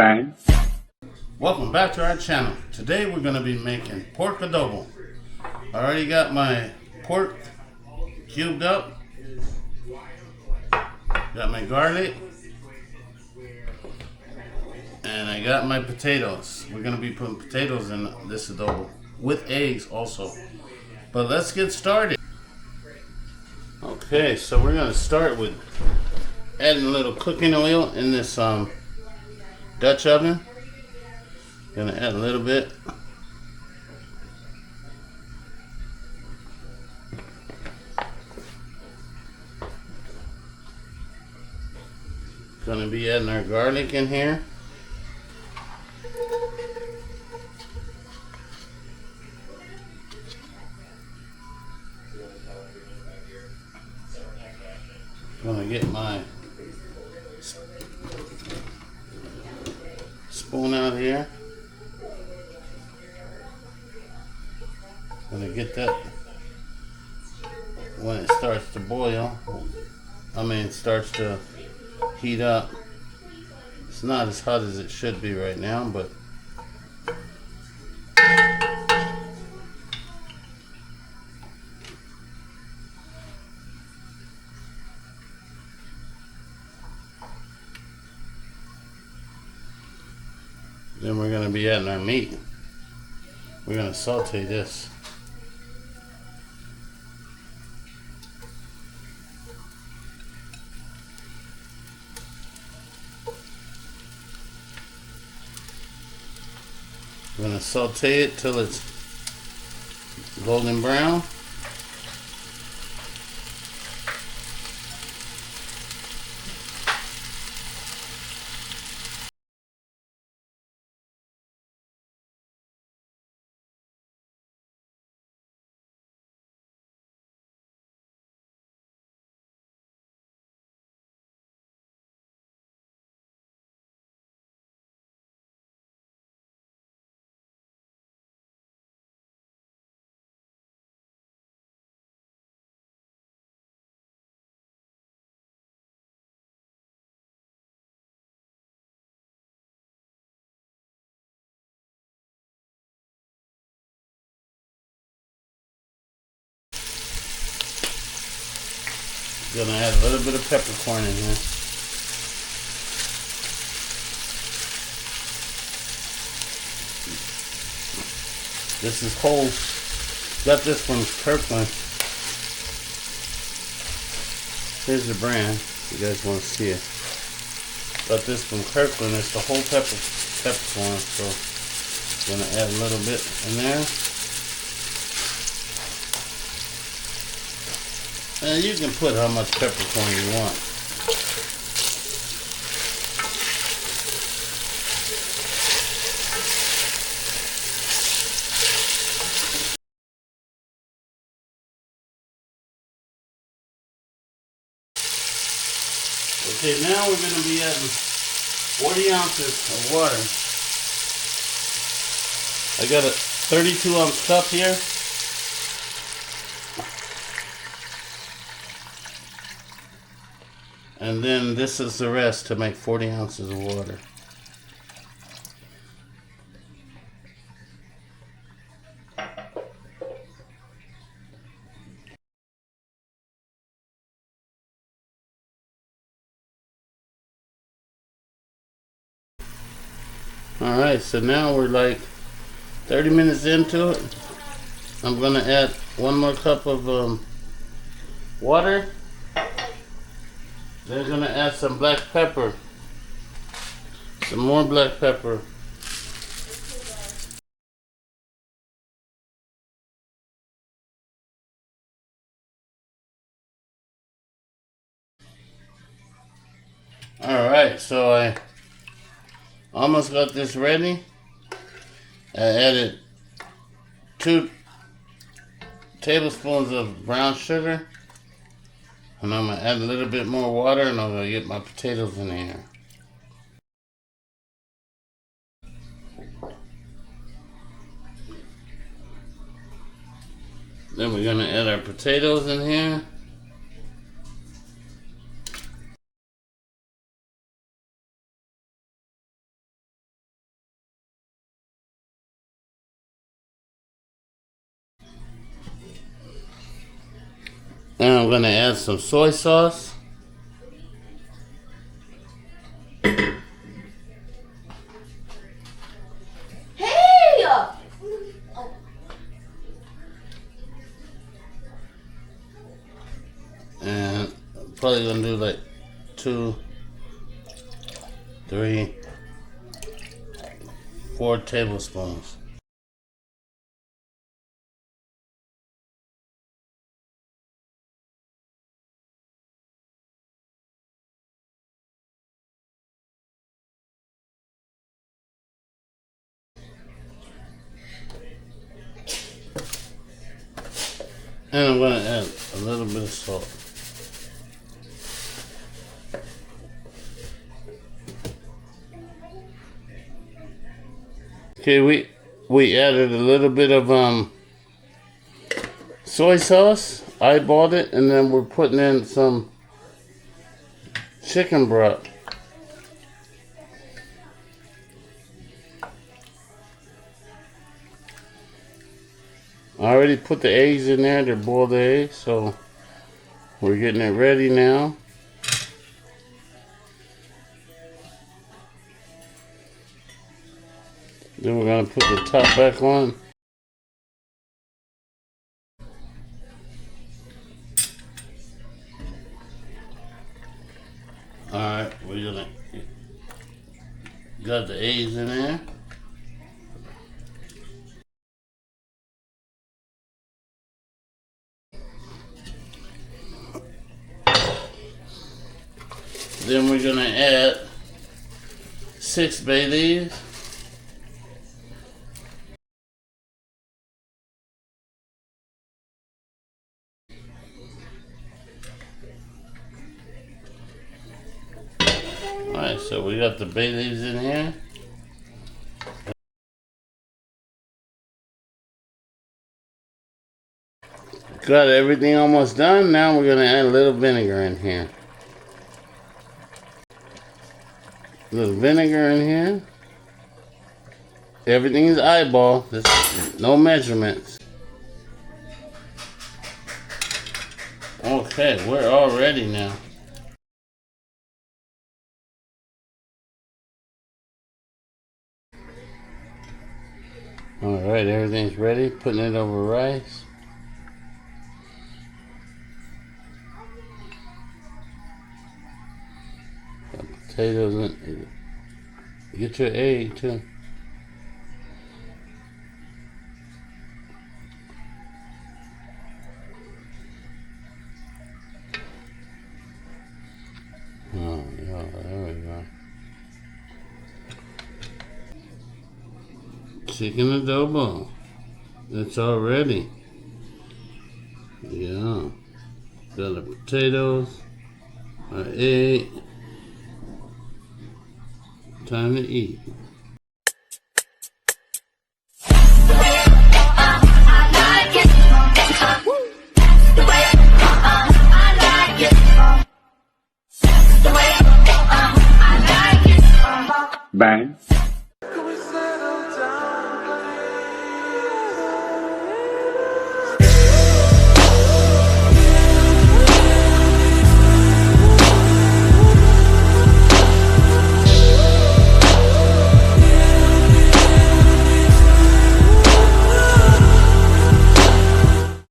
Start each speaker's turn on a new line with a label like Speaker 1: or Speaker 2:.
Speaker 1: Bang.
Speaker 2: Welcome back to our channel. Today we're going to be making pork adobo. I already got my pork cubed up. Got my garlic. And I got my potatoes. We're going to be putting potatoes in this adobo with eggs also. But let's get started. Okay, so we're going to start with adding a little cooking oil in this Dutch oven. Gonna add a little bit. Gonna be adding our garlic in here. Gonna get my spoon out here. Gonna get that when it starts to boil. Starts to heat up. It's not as hot as it should be right now, but then we're gonna be adding our meat. We're gonna saute this. We're going to saute it till it's golden brown. Gonna add a little bit of peppercorn in here. This is whole. Got this from Kirkland. Here's the brand. If you guys want to see it. Got this from Kirkland. It's the whole peppercorn. So gonna add a little bit in there. And you can put how much peppercorn you want. Okay, now we're going to be adding 40 ounces of water. I got a 32-ounce cup here. And then this is the rest to make 40 ounces of water. Alright, so now we're like 30 minutes into it. I'm going to add one more cup of water. Then going to add some black pepper. Some more black pepper. Alright, so I almost got this ready. I added 2 tablespoons of brown sugar. And I'm going to add a little bit more water and I'm going to get my potatoes in here. Then we're going to add our potatoes in here. we're gonna add some soy sauce.
Speaker 1: Hey!
Speaker 2: And I'm probably gonna do like 2, 3, 4 tablespoons. And I'm gonna add a little bit of salt. Okay, we added a little bit of soy sauce. I bought it, and then we're putting in some chicken broth. I already put the eggs in there. They're boiled eggs, so we're getting it ready now. Then we're gonna put the top back on. Alright, we're gonna got the eggs in there. Then we're gonna add 6 bay leaves. Alright, so we got the bay leaves in here. Got everything almost done. Now we're gonna add a little vinegar in here. A little vinegar in here. Everything is eyeball. There's no measurements. Okay, we're all ready now. Alright, everything's ready. Putting it over rice. Got potatoes in. Get your egg too. Oh, yeah, there we go. Chicken adobo. It's all ready. Yeah. Got the potatoes, our egg. Time to eat.